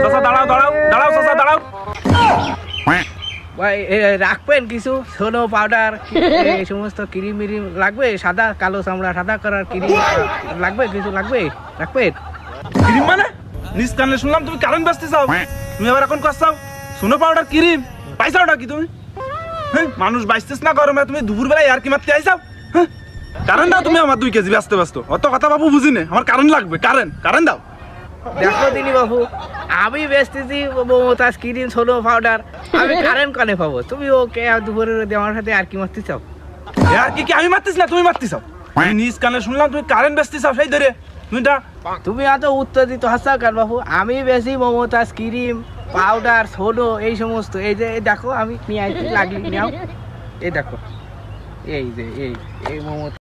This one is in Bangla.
চাচা দাঁড়াও দাঁড়াও দাঁড়াও চাচা দাঁড়াও ভাই রাখবেন কিছু সোনো পাউডার এই সমস্ত ক্রিম মিরিম লাগবে সাদা কালো চামড়া সাদা করার ক্রিম লাগবে কিছু লাগবে রাখবেন ক্রিম মানে নিজ কানে শুনলাম তুমি কারেন্ট বাঁচতে চাও তুমি আবার এখন কাজ সোনো পাউডার ক্রিম পাইছাও নাকি তুমি হ্যাঁ মানুষ বাঁচতেছ না গরমে তুমি দুপুরবেলায় আর কি মারতে আইসাও হ্যাঁ কারেন্ট দাও তুমি আমার 2 কেজি ব্যস্ত ব্যস্ত অত কথা বাবু বুঝি নে আমার কারেন্ট লাগবে কারেন্ট দাও দেখো দিনি বাবু আমি বেচতেছি মমতাজ ক্রিম সোনো পাউডার আমি কারেন্ট কানে পাবো তুমি ওকে দুপুরে আমার সাথে আর কি মারতে চাও আর কি আমি মারতেছ না তুমি মারতে চাও আমি নিজ কানে শুনলাম তুমি কারেন্ট বেচতে চাও সেই ধরে তুমি এত উত্তর দিতে হাসা কার বাবু আমি বেশি মমতাজ ক্রিম পাউডার সোনো এই সমস্ত এই যে দেখো আমি নিয়ে আসছি লাগলি নাও এই দেখো এই যে এই মমতাজ